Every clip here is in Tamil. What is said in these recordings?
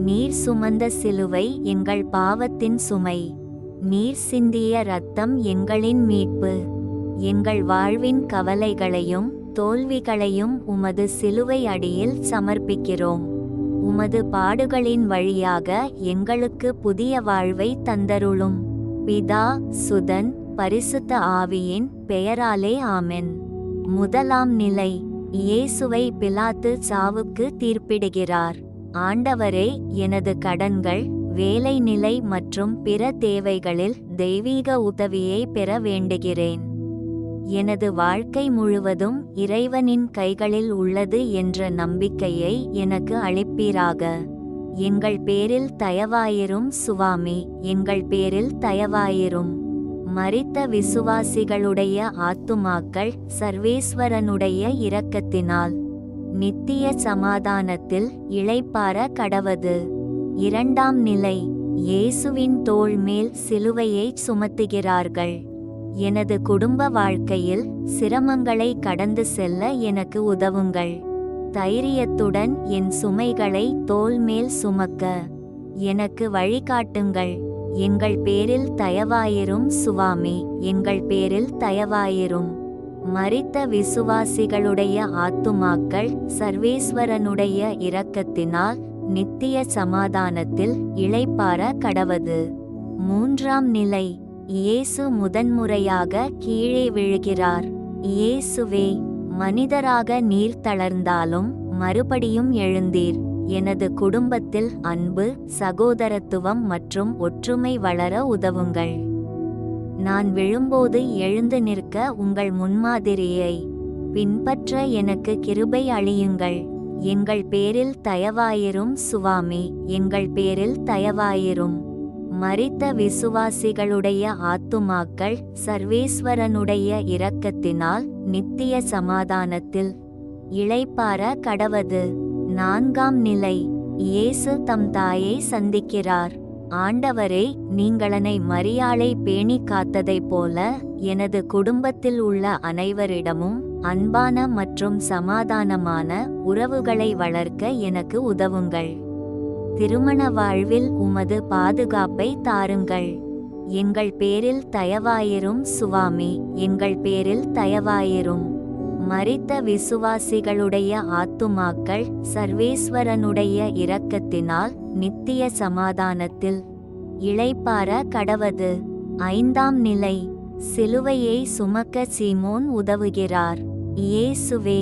நீர் சுமந்த சிலுவை எங்கள் பாவத்தின் சுமை. நீர் சிந்திய இரத்தம் எங்களின் மீட்பு. எங்கள் வாழ்வின் கவலைகளையும் தோல்விகளையும் உமது சிலுவை அடியில் சமர்ப்பிக்கிறோம். உமது பாடுகளின் வழியாக எங்களுக்கு புதிய வாழ்வை தந்தருளும். பிதா, சுதன், பரிசுத்த ஆவியின் பெயராலே ஆமென். முதலாம் நிலை. இயேசுவை பிலாத்து சாவுக்கு தீர்ப்பிடுகிறார். ஆண்டவரே, எனது கடன்கள், வேலை நிலை மற்றும் பிற தேவைகளில் தெய்வீக உதவியை பெற வேண்டுகிறேன். எனது வாழ்க்கை முழுவதும் இறைவனின் கைகளில் உள்ளது என்ற நம்பிக்கையை எனக்கு அளிப்பீராக. எங்கள் பேரில் தயவாயிரும் சுவாமி, எங்கள் பேரில் தயவாயிரும். மரித்த விசுவாசிகளுடைய ஆத்துமாக்கள் சர்வேஸ்வரனுடைய இரக்கத்தினால் நித்திய சமாதானத்தில் இளைப்பாற கடவது. இரண்டாம் நிலை. இயேசுவின் தோள் மேல் சிலுவையை சுமத்துகிறார்கள். எனது குடும்ப வாழ்க்கையில் சிரமங்களை கடந்து செல்ல எனக்கு உதவுங்கள். தைரியத்துடன் என் சுமைகளை தோள் மேல் சுமக்க எனக்கு வழிகாட்டுங்கள். எங்கள் பேரில் தயவாயிரும் சுவாமி, எங்கள் பேரில் தயவாயிரும். மரித்த விசுவாசிகளுடைய ஆத்துமாக்கள் சர்வேஸ்வரனுடைய இரக்கத்தினால் நித்திய சமாதானத்தில் இளைப்பாற கடவது. மூன்றாம் நிலை. இயேசு முதன்முறையாக கீழே விழுகிறார். இயேசுவே, மனிதராக நீர் தளர்ந்தாலும் மறுபடியும் எழுந்தீர். எனது குடும்பத்தில் அன்பு, சகோதரத்துவம் மற்றும் ஒற்றுமை வளர உதவுங்கள். நான் விழும்போது எழுந்து நிற்க உங்கள் முன்மாதிரியை பின்பற்ற எனக்கு கிருபை அளியுங்கள். எங்கள் பேரில் தயவாயிரும் சுவாமி, எங்கள் பேரில் தயவாயிரும். மரித்த விசுவாசிகளுடைய ஆத்துமாக்கள் சர்வேஸ்வரனுடைய இரக்கத்தினால் நித்திய சமாதானத்தில் இளைப்பாற கடவது. நான்காம் நிலை. இயேசு தம் தாயை சந்திக்கிறார். ஆண்டவரே, நீங்களனை மரியாளை பேணி காத்ததைப் போல எனது குடும்பத்தில் உள்ள அனைவரிடமும் அன்பான மற்றும் சமாதானமான உறவுகளை வளர்க்க எனக்கு உதவுங்கள். திருமண வாழ்வில் உமது பாதுகாப்பை தாருங்கள். எங்கள் பேரில் தயவாயிரும் சுவாமி, எங்கள் பேரில் தயவாயிரும். மரித்த விசுவாசிகளுடைய ஆத்துமாக்கள் சர்வேஸ்வரனுடைய இரக்கத்தினால் நித்திய சமாதானத்தில் இளைப்பாற கடவது. ஐந்தாம் நிலை. சிலுவையை சுமக்க சீமோன் உதவுகிறார். இயேசுவே,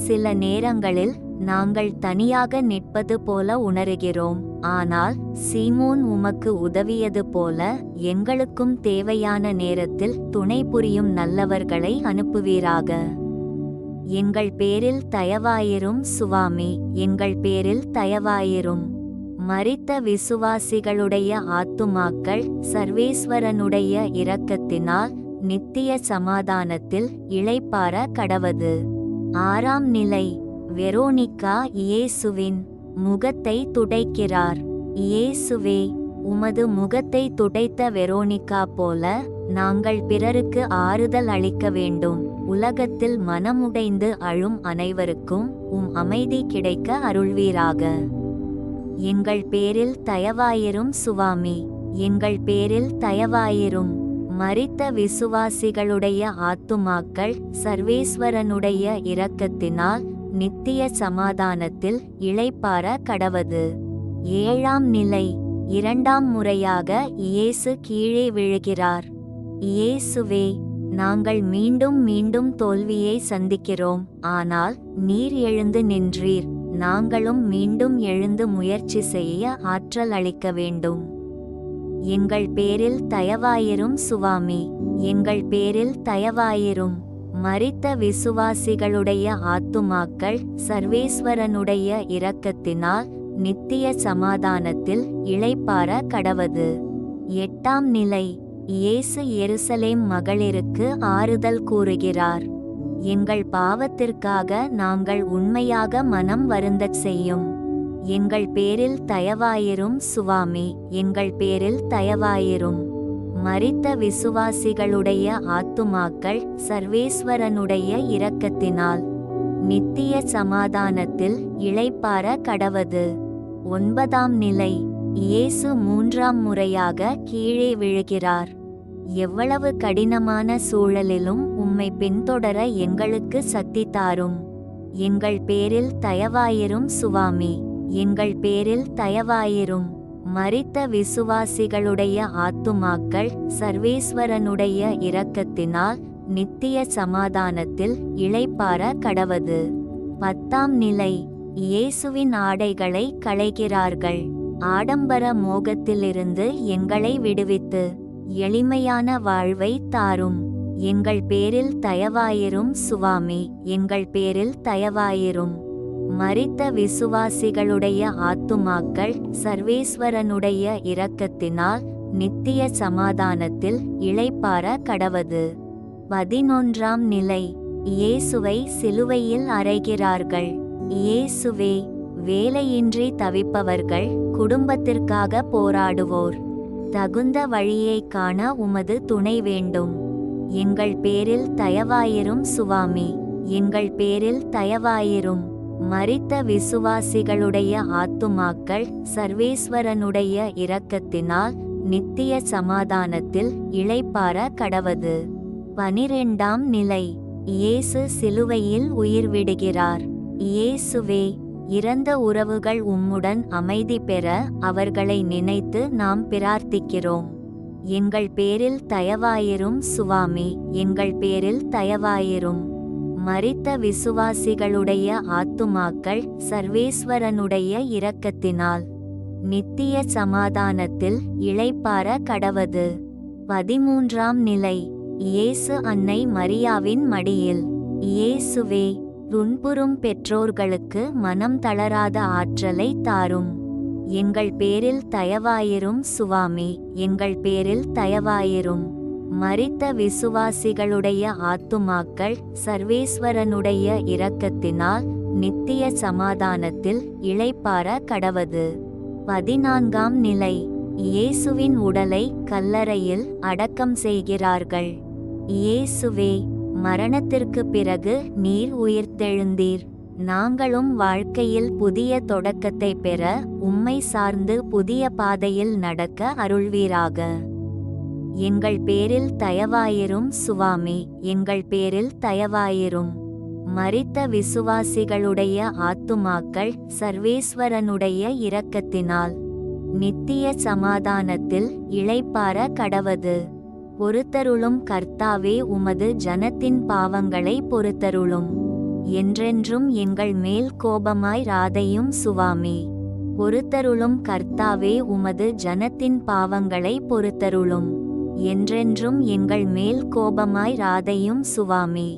சில நேரங்களில் நாங்கள் தனியாக நிற்பது போல உணருகிறோம். ஆனால் சீமோன் உமக்கு உதவியது போல எங்களுக்கும் தேவையான நேரத்தில் துணை புரியும் நல்லவர்களை அனுப்புவீராக. எங்கள் பேரில் தயவாயிரும் சுவாமி, எங்கள் பேரில் தயவாயிரும். மரித்த விசுவாசிகளுடைய ஆத்துமாக்கள் சர்வேஸ்வரனுடைய இரக்கத்தினால் நித்திய சமாதானத்தில் இளைப்பாற கடவது. ஆறாம் நிலை. வெரோனிகா இயேசுவின் முகத்தை துடைக்கிறார். இயேசுவே, உமது முகத்தை துடைத்த வெரோனிகா போல நாங்கள் பிறருக்கு ஆறுதல் அளிக்க வேண்டும். உலகத்தில் மனமுடைந்து அழும் அனைவருக்கும் அமைதி கிடைக்க அருள்வீராக. எங்கள் பேரில் தயவாயிரும் சுவாமி, எங்கள் பேரில் தயவாயிரும். மரித்த விசுவாசிகளுடைய ஆத்துமாக்கள் சர்வேஸ்வரனுடைய இரக்கத்தினால் நித்திய சமாதானத்தில் இளைப்பாற கடவது. ஏழாம் நிலை. இரண்டாம் முறையாக இயேசு கீழே விழுகிறார். இயேசுவே, நாங்கள் மீண்டும் மீண்டும் தோல்வியை சந்திக்கிறோம். ஆனால் நீர் எழுந்து நின்றீர். நாங்களும் மீண்டும் எழுந்து முயற்சி செய்ய ஆற்றல் அளிக்க வேண்டும். எங்கள் பேரில் தயவாயிரும் சுவாமி, எங்கள் பேரில் தயவாயிரும். மரித்த விசுவாசிகளுடைய ஆத்துமாக்கள் சர்வேஸ்வரனுடைய இரக்கத்தினால் நித்திய சமாதானத்தில் இளைப்பாற கடவது. எட்டாம் நிலை. இயேசு எருசலேம் மகளிருக்கு ஆறுதல் கூறுகிறார். எங்கள் பாவத்திற்காக நாங்கள் உண்மையாக மனம் வருந்தச் செய்யும். எங்கள் பேரில் தயவாயிரும் சுவாமி, எங்கள் பேரில் தயவாயிரும். மரித்த விசுவாசிகளுடைய ஆத்துமாக்கள் சர்வேஸ்வரனுடைய இரக்கத்தினால் நித்திய சமாதானத்தில் இளைப்பாற கடவது. 9ஆம் நிலை. இயேசு 3ஆம் முறையாக கீழே விழுகிறார். எவ்வளவு கடினமான சூழலிலும் உம்மை பின்தொடர எங்களுக்கு சக்தி தாரும். எங்கள் பேரில் தயவாயிரும் சுவாமி, எங்கள் பேரில் தயவாயிரும். மரித்த விசுவாசிகளுடைய ஆத்துமாக்கள் சர்வேஸ்வரனுடைய இரக்கத்தினால் நித்திய சமாதானத்தில் இளைப்பாற கடவது. 10ஆம் நிலை. இயேசுவின் ஆடைகளை களைகிறார்கள். ஆடம்பர மோகத்திலிருந்து எங்களை விடுவித்து எளிமையான வாழ்வை தாரும். எங்கள் பேரில் தயவாயிரும் சுவாமி, எங்கள் பேரில் தயவாயிரும். மரித்த விசுவாசிகளுடைய ஆத்துமாக்கள் சர்வேஸ்வரனுடைய இரக்கத்தினால் நித்திய சமாதானத்தில் இளைப்பாற கடவது. 11ஆம் நிலை. இயேசுவை சிலுவையில் அறைகிறார்கள். இயேசுவே, வேலையின்றி தவிப்பவர்கள், குடும்பத்திற்காக போராடுவோர், தகுந்த வழியை காண உமது துணை வேண்டும். எங்கள் பேரில் தயவாயிரும் சுவாமி, எங்கள் பேரில் தயவாயிரும். மரித்த விசுவாசிகளுடைய ஆத்துமாக்கள் சர்வேஸ்வரனுடைய இரக்கத்தினால் நித்திய சமாதானத்தில் இளைப்பாற கடவது. 12ஆம் நிலை. இயேசு சிலுவையில் உயிர் விடுகிறார். இயேசுவே, இறந்த உறவுகள் உம்முடன் அமைதி பெற அவர்களை நினைத்து நாம் பிரார்த்திக்கிறோம். எங்கள் பேரில் தயவாயிரும் சுவாமி, எங்கள் பேரில் தயவாயிரும். மரித்த விசுவாசிகளுடைய ஆத்துமாக்கள் சர்வேஸ்வரனுடைய இரக்கத்தினால் நித்திய சமாதானத்தில் இளைப்பாற கடவது. 13ஆம் நிலை. இயேசு அன்னை மரியாவின் மடியில். இயேசுவே, துன்புறும் பெற்றோர்களுக்கு மனம் தளராத ஆற்றலை தாரும். எங்கள் பேரில் தயவாயிரும் சுவாமி, எங்கள் பேரில் தயவாயிரும். மரித்த விசுவாசிகளுடைய ஆத்துமாக்கள் சர்வேஸ்வரனுடைய இரக்கத்தினால் நித்திய சமாதானத்தில் இளைப்பாற கடவது. 14ஆம் நிலை. இயேசுவின் உடலை கல்லறையில் அடக்கம் செய்கிறார்கள். இயேசுவே, மரணத்திற்கு பிறகு நீர் உயிர்த்தெழுந்தீர். நாங்களும் வாழ்க்கையில் புதிய தொடக்கத்தை பெற உம்மை சார்ந்து புதிய பாதையில் நடக்க அருள்வீராக. எங்கள் பேரில் தயவாயிரும் சுவாமி, எங்கள் பேரில் தயவாயிரும். மரித்த விசுவாசிகளுடைய ஆத்துமாக்கள் சர்வேஸ்வரனுடைய இரக்கத்தினால் நித்திய சமாதானத்தில் இளைப்பாற கடவது. பொறுத்தருளும் கர்த்தாவே, உமது ஜனத்தின் பாவங்களை பொறுத்தருளும். என்றென்றும் எங்கள் மேல் கோபமாய் ராதையும் சுவாமி. பொறுத்தருளும் கர்த்தாவே, உமது ஜனத்தின் பாவங்களை பொறுத்தருளும். என்றென்றும் எங்கள் மேல் கோபமாய் ராதையும் சுவாமி.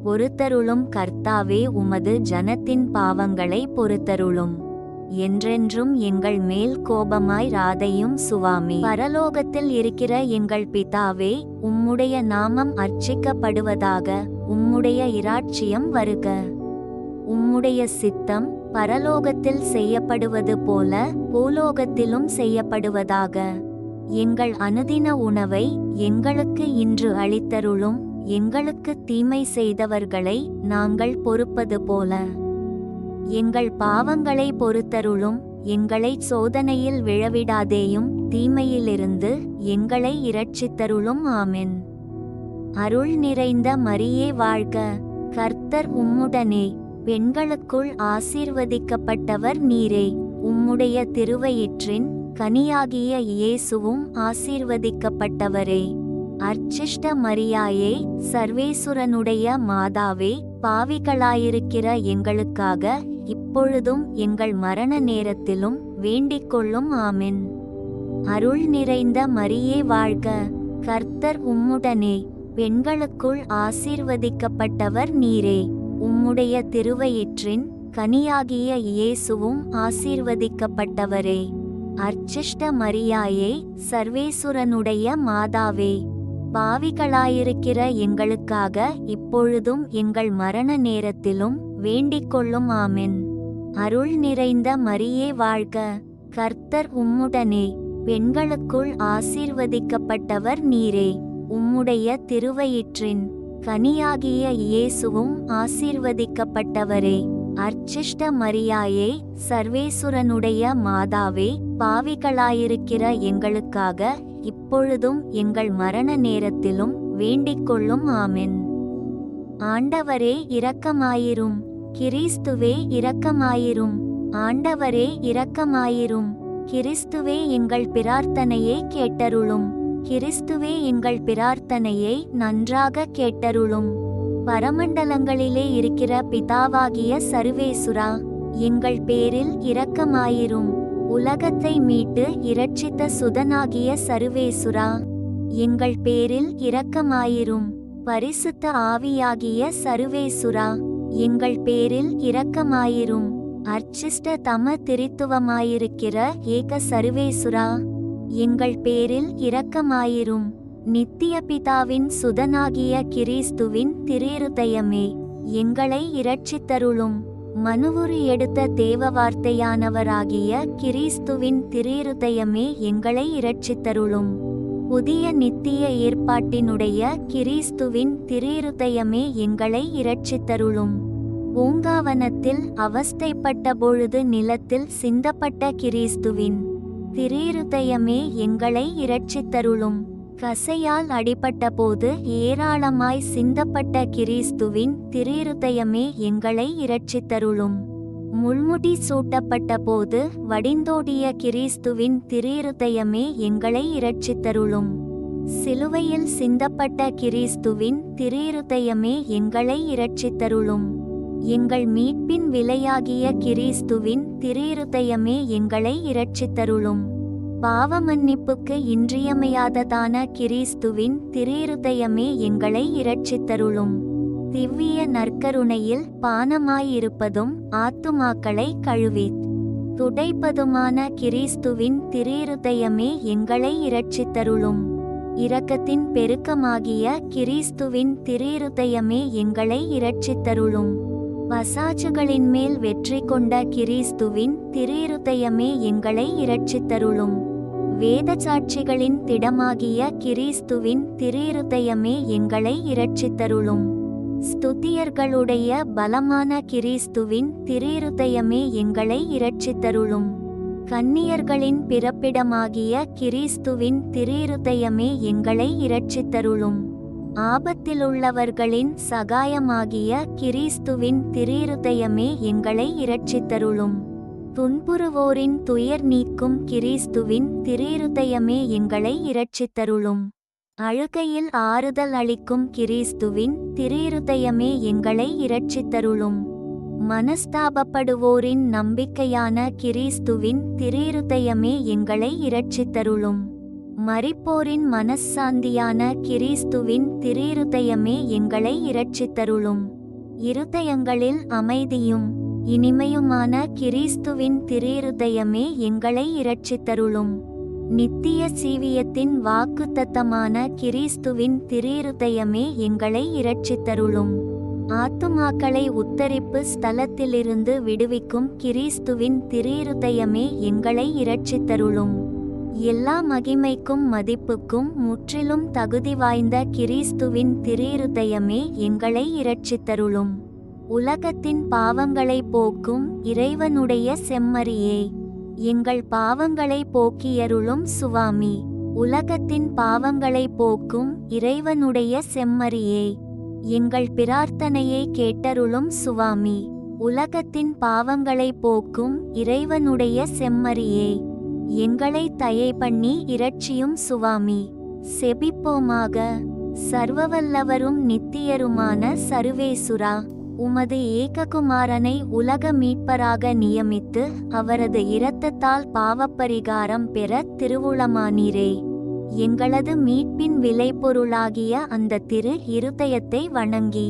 பொறுத்தருளும் கர்த்தாவே, உமது ஜனத்தின் பாவங்களை பொறுத்தருளும். என்றென்றும் எங்கள் மேல் கோபமாய் ராதையும் சுவாமி. பரலோகத்தில் இருக்கிற எங்கள் பிதாவே, உம்முடைய நாமம் அர்ச்சிக்கப்படுவதாக. உம்முடைய இராட்சியம் வருக. உம்முடைய சித்தம் பரலோகத்தில் செய்யப்படுவது போல பூலோகத்திலும் செய்யப்படுவதாக. எங்கள் அனுதின உணவை எங்களுக்கு இன்று அளித்தருளும். எங்களுக்கு தீமை செய்தவர்களை நாங்கள் பொறுப்பது போல எங்கள் பாவங்களை பொறுத்தருளும். எங்களை சோதனையில் விழவிடாதேயும், தீமையிலிருந்து எங்களை இரட்சித்தருளும். ஆமென். அருள் நிறைந்த மரியே வாழ்க, கர்த்தர் உம்முடனே. பெண்களுக்குள் ஆசீர்வதிக்கப்பட்டவர் நீரே. உம்முடைய திருவயிற்றின் கனியாகிய இயேசுவும் ஆசீர்வதிக்கப்பட்டவரே. அர்ச்சிஷ்ட மரியாயே, சர்வேசுரனுடைய மாதாவே, பாவிகளாயிருக்கிற எங்களுக்காக இப்பொழுதும் எங்கள் மரண நேரத்திலும் வேண்டிக்கொள்ளும். ஆமென். அருள் நிறைந்த மரியே வாழ்க, கர்த்தர் உம்முடனே. பெண்களுக்குள் ஆசீர்வதிக்கப்பட்டவர் நீரே. உம்முடைய திருவயிற்றின் கனியாகிய இயேசுவும் ஆசீர்வதிக்கப்பட்டவரே. அர்ச்சிஷ்ட மரியாயே, சர்வேசுரனுடைய மாதாவே, பாவிகளாயிருக்கிற எங்களுக்காக இப்பொழுதும் எங்கள் மரண நேரத்திலும் வேண்டிக்கொள்ளும். ஆமென். அருள் நிறைந்த மரியே வாழ்க, கர்த்தர் உம்முடனே. பெண்களுக்குள் ஆசீர்வதிக்கப்பட்டவர் நீரே. உம்முடைய திருவயிற்றின் கனியாகிய இயேசுவும் ஆசீர்வதிக்கப்பட்டவரே. அர்ச்சிஷ்ட மரியாயே, சர்வேசுரனுடைய மாதாவே, பாவிகளாயிருக்கிற எங்களுக்காக இப்பொழுதும் எங்கள் மரண நேரத்திலும் வேண்டிக்கொள்ளும். ஆமென். ஆண்டவரே இரக்கமாயிரும். கிறிஸ்துவே இரக்கமாயிரும். ஆண்டவரே இரக்கமாயிரும். கிறிஸ்துவே எங்கள் பிரார்த்தனையை கேட்டருளும். கிறிஸ்துவே எங்கள் பிரார்த்தனையை நன்றாக கேட்டருளும். பரமண்டலங்களிலே இருக்கிற பிதாவாகிய சர்வேசுரா, எங்கள் பேரில் இரக்கமாயிரும். உலகத்தை மீட்டு இரட்சித்த சுதனாகிய சர்வேசுரா, எங்கள் பேரில் இரக்கமாயிரும். பரிசுத்த ஆவியாகிய சர்வேசுரா, எங்கள் பேரில் இரக்கமாயிரும். அர்ச்சிஷ்ட தம திரித்துவமாயிருக்கிற ஏக சர்வேசுரா, எங்கள் பேரில் இரக்கமாயிரும். நித்திய பிதாவின் சுதனாகிய கிறிஸ்துவின் திரிருதயமே, எங்களை இரட்சித்தருளும். மனுவுரு எடுத்த தேவ வார்த்தையானவராகிய கிறிஸ்துவின் திரிருதயமே, எங்களை இரட்சித்தருளும். புதிய நித்திய ஏற்பாட்டினுடைய கிறிஸ்துவின் திரிருதயமே, எங்களை இரட்சித்தருளும். பூங்காவனத்தில் அவஸ்தைப்பட்ட பொழுது நிலத்தில் சிந்தப்பட்ட கிறிஸ்துவின் திரிருதயமே, எங்களை இரட்சித்தருளும். கசையால் அடிபட்ட போது ஏராளமாய் சிந்தப்பட்ட கிறிஸ்துவின் திரிருதயமே, எங்களை இரட்சித்தருளும். முள்முடி சூட்டப்பட்ட போது வடிந்தோடிய கிறிஸ்துவின் திரிருதயமே, எங்களை இரட்சித்தருளும். சிலுவையில் சிந்தப்பட்ட கிறிஸ்துவின் திரிருதயமே, எங்களை இரட்சித்தருளும். எங்கள் மீட்பின் விலையாகிய கிறிஸ்துவின் திரிருதயமே, எங்களை இரட்சித்தருளும். பாவமன்னிப்புக்கு இன்றியமையாததான கிறிஸ்துவின் திரிருதயமே, எங்களை இரட்சித்தருளும். திவ்விய நற்கருணையில் பானமாயிருப்பதும் ஆத்துமாக்களை கழுவித் துடைப்பதுமான கிறிஸ்துவின் திரிருதயமே, எங்களை இரட்சித்தருளும். இரக்கத்தின் பெருக்கமாகிய கிறிஸ்துவின் திரிருதயமே, எங்களை இரட்சித்தருளும். பசாசுகளின் மேல் வெற்றி கொண்ட கிறிஸ்துவின் திரிருதயமே, எங்களை இரட்சித்தருளும். வேதசாட்சிகளின் திடமாகிய கிறிஸ்துவின் திரிருதயமே, எங்களை இரட்சித்தருளும். ஸ்துதியர்களுடைய பலமான கிறிஸ்துவின் திரிருதயமே, எங்களை இரட்சித்தருளும். கன்னியர்களின் பிறப்பிடமாகிய கிறிஸ்துவின் திரிருதயமே, எங்களை இரட்சித்தருளும். ஆபத்திலுள்ளவர்களின் சகாயமாகிய கிறிஸ்துவின் திரிருதயமே, எங்களை இரட்சித்தருளும். துன்புறுவோரின் துயர் நீக்கும் கிறிஸ்துவின் திரிருதயமே, எங்களை இரட்சித்தருளும். அழுகையில் ஆறுதல் அளிக்கும் கிறிஸ்துவின் திரிருதயமே, எங்களை இரட்சித்தருளும். மனஸ்தாபப்படுவோரின் நம்பிக்கையான கிறிஸ்துவின் திரிருதயமே, எங்களை இரட்சித்தருளும். மரிப்போரின் மனச்சாந்தியான கிறிஸ்துவின் திரிருதயமே, எங்களை இரட்சித்தருளும். இருதயங்களில் அமைதியும் இனிமையுமான கிறிஸ்துவின் திரிருதயமே, எங்களை இரட்சித்தருளும். நித்திய ஜீவியத்தின் வாக்குத்தத்தமான கிறிஸ்துவின் திரிருதயமே, எங்களை இரட்சித்தருளும். ஆத்துமாக்களை உத்தரிப்பு ஸ்தலத்திலிருந்து விடுவிக்கும் கிறிஸ்துவின் திரிருதயமே, எங்களை இரட்சித்தருளும். எல்லா மகிமைக்கும் மதிப்புக்கும் முற்றிலும் தகுதி வாய்ந்த கிறிஸ்துவின் திரிருதயமே, எங்களை இரட்சித்தருளும். உலகத்தின் பாவங்களை போக்கும் இறைவனுடைய செம்மறியே, எங்கள் பாவங்களை போக்கியருளும் சுவாமி. உலகத்தின் பாவங்களை போக்கும் இறைவனுடைய செம்மறியே, எங்கள் பிரார்த்தனையை கேட்டருளும் சுவாமி. உலகத்தின் பாவங்களை போக்கும் இறைவனுடைய செம்மறியே, எங்களை தயை பண்ணி இரட்சியும் சுவாமி. செபிப்போமாக. சர்வவல்லவரும் நித்தியருமான சர்வேசுரா, உமது ஏககுமாரனை உலக மீட்பராக நியமித்து அவரது இரத்தத்தால் பாவப்பரிகாரம் பெற திருவுளமானீரே. எங்களது மீட்பின் விளைபொருளாகிய அந்த திரு இருதயத்தை வணங்கி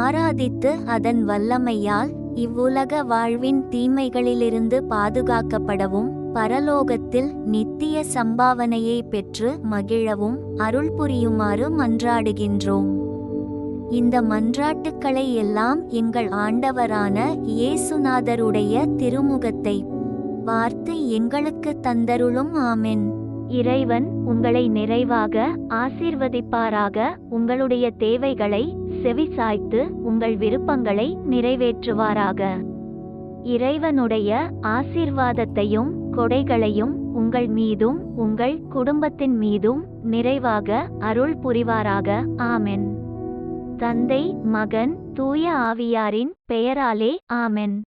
ஆராதித்து அதன் வல்லமையால் இவ்வுலக வாழ்வின் தீமைகளிலிருந்து பாதுகாக்கப்படவும் பரலோகத்தில் நித்திய சம்பாவனையை பெற்று மகிழவும் அருள் புரியுமாறு மன்றாடுகின்றோம். இந்த மன்றாட்டுக்களை எல்லாம் எங்கள் ஆண்டவரான இயேசுநாதருடைய திருமுகத்தை பார்த்து எங்களுக்கு தந்தருளும். ஆமென். இறைவன் உங்களை நிறைவாக ஆசீர்வதிப்பாராக. உங்களுடைய தேவைகளை செவி சாய்த்து உங்கள் விருப்பங்களை நிறைவேற்றுவாராக. இறைவனுடைய ஆசீர்வாதத்தையும் கொடைகளையும் உங்கள் மீதும் உங்கள் குடும்பத்தின் மீதும் நிறைவாக அருள் புரிவாராக. ஆமென். தந்தை, மகன், தூய ஆவியாரின் பெயராலே ஆமென்.